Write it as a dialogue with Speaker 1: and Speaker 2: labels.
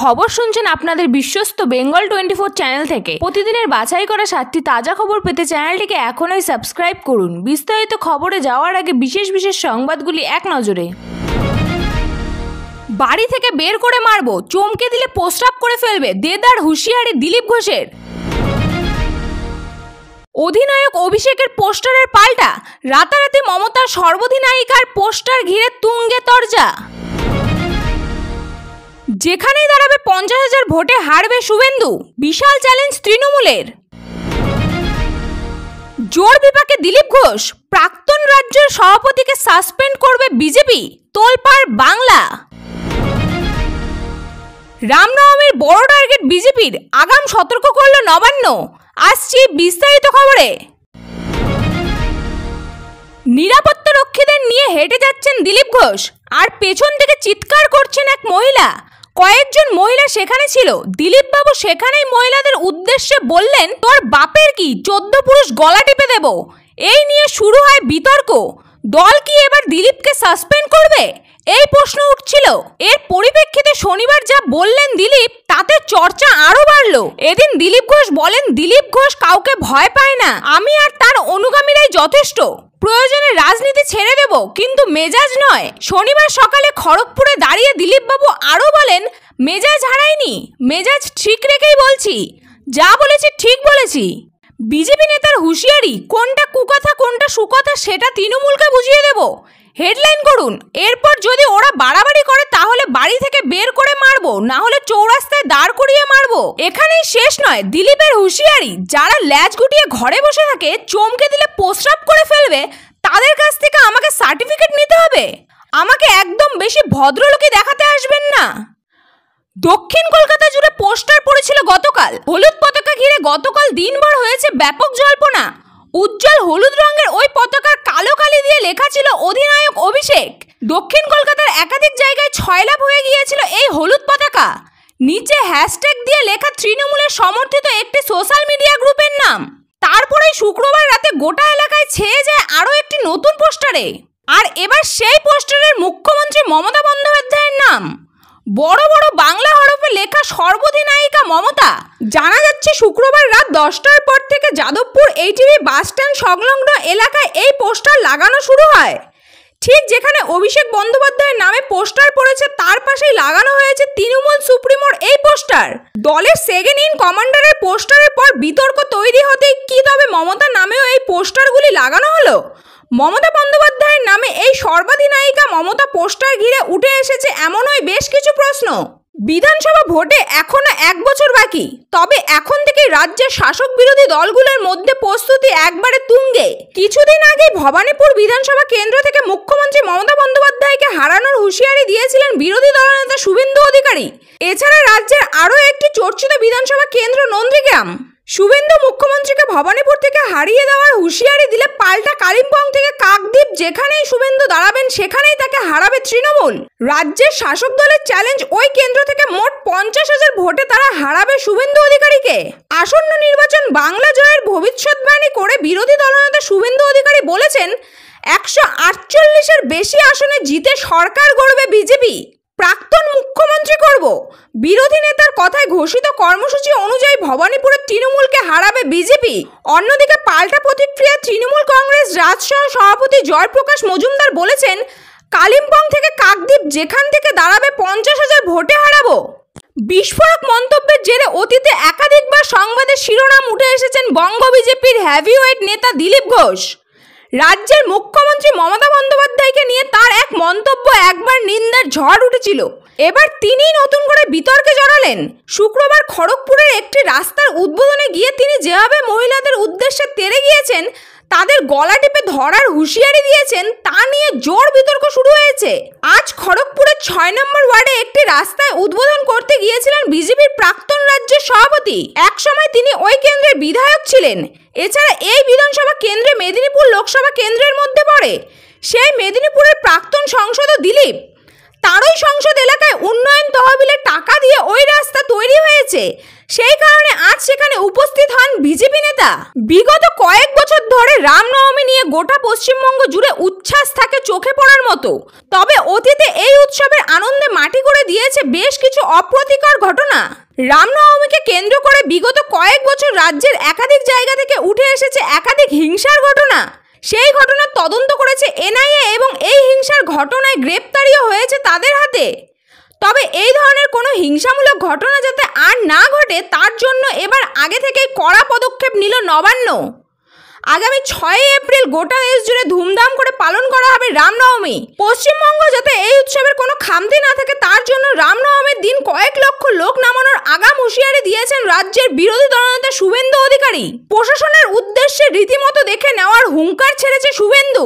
Speaker 1: খবর শুনছেন আপনাদের বিশ্বস্ত বেঙ্গল 24 চ্যানেল থেকে। প্রতিদিনের বাছাই করা 7টি তাজা খবর পেতে চ্যানেলটিকে এখনই সাবস্ক্রাইব করুন। বিস্তারিত খবরে যাওয়ার আগে বিশেষ সংবাদগুলি এক নজরে। বাড়ি থেকে বের করে মারবো, চমকে দিলে প্রস্রাব করে ফেলবে, দেদার হুঁশিয়ারি দিলীপ ঘোষের। অধিনায়ক অভিষেকের পোস্টারের পাল্টা, রাতারাতি মমতার সর্বাধিনায়িকার পোস্টার ঘিরে তুঙ্গে তরজা। যেখানেই দাঁড়াবে 50,000 ভোটে হারবে শুভেন্দু, বিশাল চ্যালেঞ্জ তৃণমূলের। জোর বিপাকে দিলীপ ঘোষ, প্রাক্তন রাজ্যের সভাপতিকে সাসপেন্ড করবে বিজেপি, তোলপাড় বাংলা। রামনবমীর বড় টার্গেট বিজেপির, আগাম সতর্ক করল নবান্ন। আসছি বিস্তারিত খবরে। নিরাপত্তা রক্ষীদের নিয়ে হেঁটে যাচ্ছেন দিলীপ ঘোষ, আর পেছন থেকে চিৎকার করছেন এক মহিলা। কয়েকজন মহিলা সেখানে ছিল। দিলীপ বাবু সেখানেই মহিলাদের উদ্দেশ্যে বললেন, তোর বাপের কি 14 পুরুষ গলা টিপে দেব। এই নিয়ে শুরু হয় বিতর্ক। দল কি এবার দিলীপকে সাসপেন্ড করবে, এই প্রশ্ন উঠছিল। এর পরিপ্রেক্ষিতে শনিবার যা বললেন দিলীপ, তাতে চর্চা আরো বাড়লো। এদিন দিলীপ ঘোষ বলেন, দিলীপ ঘোষ কাউকে ভয় পায় না, আমি আর তার অনুগামীরাই যথেষ্ট। প্রয়োজনে রাজনীতি ছেড়ে দেব, কিন্তু মেজাজ নয়। শনিবার সকালে খড়গপুরে দাঁড়িয়ে দিলীপ বাবু আরো বলেন, মেজাজ হারাইনি, মেজাজ ঠিক রেখেই বলছি, যা বলেছি ঠিক বলেছি। বিজেপি নেতার হুঁশিয়ারি, কোনটা কুকথা কোনটা সুকথা সেটা তৃণমূলকে বুঝিয়ে দেব। হেডলাইন করুন, এরপর যদি ওরা বাড়াবাড়ি করে তাহলে বাড়ি থেকে বের করে মারবো, না হলে চৌরাস্তায় দাঁড় করিয়ে মারবো। এখানেই শেষ নয় দিলীপের হুঁশিয়ারি, যারা ল্যাজ গুটিয়ে ঘরে বসে থাকে, চমকে দিলে প্রস্রাব করে ফেলবে, তাদের কাছ থেকে আমাকে সার্টিফিকেট নিতে হবে। আমাকে একদম বেশি ভদ্রলোকই দেখাতে আসবেন না। দক্ষিণ কলকাতা জুড়ে পোস্টার পড়েছিল গতকাল। হলুদ পতাকা ঘিরে গতকাল দিনভর হয়েছে ব্যাপক জল্পনা। উজ্জ্বল হলুদ রঙের ওই পতাকার কালো কালি দিয়ে লেখা ছিল অধিনায়ক অভিষেক। দক্ষিণ কলকাতার একাধিক জায়গায় ছয়লাভ হয়ে গিয়েছিল এই হলুদ পতাকা। নিচে হ্যাশট্যাগ দিয়ে লেখা তৃণমূলের সমর্থিত একটি সোশ্যাল মিডিয়া গ্রুপের নাম। তারপরেই শুক্রবার রাতে গোটা এলাকায় ছেয়ে যায় আরও একটি নতুন পোস্টারে। আর এবার সেই পোস্টারের মুখ্যমন্ত্রী মমতা বন্দ্যোপাধ্যায়ের নাম। বড় বড় বাংলা হরফে লেখা সর্বাধিনায়িকা মমতা। জানা যাচ্ছে শুক্রবার রাত 10টার পর থেকে যাদবপুর এইটিভি বাসস্ট্যান্ড সংলগ্ন এলাকায় এই পোস্টার লাগানো শুরু হয়। ঠিক যেখানে অভিষেক বন্দ্যোপাধ্যায়ের নামে পোস্টার পড়েছে, তার পাশেই লাগানো হয়েছে তৃণমূল সুপ্রিমোর এই পোস্টার। দলের সেকেন্ড ইন কমান্ডারের পোস্টারের পর বিতর্ক তৈরি হতেই কি তবে মমতার নামেও এই পোস্টারগুলি লাগানো হলো? মমতা বন্দ্যোপাধ্যায়ের নামে এই সর্বাধিনায়িকা মমতা পোস্টার ঘিরে উঠে এসেছে এমনই বেশ কিছু প্রশ্ন। বিধানসভা ভোটে এখনো 1 বছর বাকি, তবে এখন থেকেই রাজ্যের শাসক বিরোধী দলগুলোর মধ্যে প্রস্তুতি একবারে তুঙ্গে। কিছুদিন আগেই ভবানীপুর বিধানসভা কেন্দ্র থেকে মুখ্যমন্ত্রী মমতা বন্দ্যোপাধ্যায়কে হারানোর হুঁশিয়ারি দিয়েছিলেন বিরোধী দলনেতা শুভেন্দু অধিকারী। এছাড়া রাজ্যের আরও একটি চর্চিত বিধানসভা কেন্দ্র নন্দীগ্রাম। শুভেন্দু মুখ্যমন্ত্রীকে ভবানীপুর থেকে হারিয়ে দেওয়ার হুঁশিয়ারি দিলে পাল্টা কালিম্পং থেকে কাকদ্বীপ, যেখানেই শুভেন্দু দাঁড়াবেন সেখানেই তাকে হারাবে তৃণমূল। রাজ্যের শাসক দলের চ্যালেঞ্জ, ওই কেন্দ্র থেকে মোট 50,000 ভোটে তারা হারাবে শুভেন্দু অধিকারীকে। আসন্ন নির্বাচন বাংলা জয়ের ভবিষ্যৎবাণী করে বিরোধী দলনেতা শুভেন্দু অধিকারী বলেছেন, 148-এর বেশি আসনে জিতে সরকার গড়বে বিজেপি, প্রাক্তন মুখ্যমন্ত্রী করব। বিরোধী নেতার কথায় ঘোষিত কর্মসূচি অনুযায়ী ভবানীপুরের তৃণমূলকে হারাবে বিজেপি। অন্যদিকে পাল্টা প্রতিক্রিয়া তৃণমূল কংগ্রেস রাজসহ সভাপতি জয়প্রকাশ মজুমদার বলেছেন, কালিম্পং থেকে কাকদ্বীপ, যেখান থেকে দাঁড়াবে 50,000 ভোটে হারাবো। বিস্ফোরক মন্তব্যের জেরে অতীতে একাধিকবার সংবাদের শিরোনাম উঠে এসেছেন বঙ্গ বিজেপির হেভিওয়েট নেতা দিলীপ ঘোষ। রাজ্যের মুখ্যমন্ত্রী মমতা বন্দ্যোপাধ্যায়কে নিয়ে তার এক মন্তব্য একবার নিন্দার ঝড় উঠেছিল। এবার তিনিই নতুন করে বিতর্কে জড়ালেন। শুক্রবার খড়গপুরের একটি রাস্তার উদ্বোধনে গিয়ে তিনি যেভাবে মহিলাদের উদ্দেশ্যে তেড়ে গিয়েছেন, তাদের গলা টিপে ধরার হুঁশিয়ারি দিয়েছেন, তা নিয়ে জোর বিতর্ক শুরু হয়েছে। আজ খড়গপুরের 6 নম্বর ওয়ার্ডে একটি রাস্তায় উদ্বোধন করতে গিয়েছিলেন বিজেপির প্রাক্তন রাজ্যের সভাপতি। একসময় তিনি ওই কেন্দ্রের বিধায়ক ছিলেন। এছাড়া এই বিধানসভা কেন্দ্রে মেদিনীপুর লোকসভা কেন্দ্রের মধ্যে পড়ে। সেই মেদিনীপুরের প্রাক্তন সাংসদ দিলীপ, তারই সংসদ এলাকায় উন্নয়ন তহবিলের টাকা দিয়ে ওই রাস্তা তৈরি হয়েছে। সেই কারণে আজ সেখানে উপস্থিত হন বিজেপি নেতা। বিগত কয়েক বছর ধরে রামনবমী নিয়ে গোটা পশ্চিমবঙ্গ জুড়ে উচ্ছ্বাস থাকে চোখে পড়ার মতো। তবে অতীতে এই উৎসবের আনন্দে মাটি করে দিয়েছে বেশ কিছু অপ্রীতিকর ঘটনা। রামনবমীকে কেন্দ্র করে বিগত কয়েক বছর রাজ্যের একাধিক জায়গা থেকে উঠে এসেছে একাধিক হিংসার ঘটনা। সেই ঘটনার তদন্ত করেছে এনআইএ এবং এই হিংসার ঘটনায় গ্রেপ্তারিও হয়েছে তাদের হাতে। তবে এই ধরনের কোনো হিংসামূলক ঘটনা যাতে আর না ঘটে তার জন্য এবার আগে থেকেই কড়া পদক্ষেপ নিল নবান্ন। আগামী 6 এপ্রিল গোটা দেশ জুড়ে ধুমধাম করে পালন করা হবে রামনবমী। পশ্চিমবঙ্গ যাতে এই উৎসবের কোনো খামতি না থাকে তার জন্য রামনবমীর দিন কয়েক লক্ষ লোক নামানোর আগাম হুঁশিয়ারি দিয়েছেন রাজ্যের বিরোধী দলনেতা শুভেন্দু অধিকারী। প্রশাসনের উদ্দেশ্যে রীতিমতো দেখে নেওয়ার হুঙ্কার ছেড়েছে শুভেন্দু।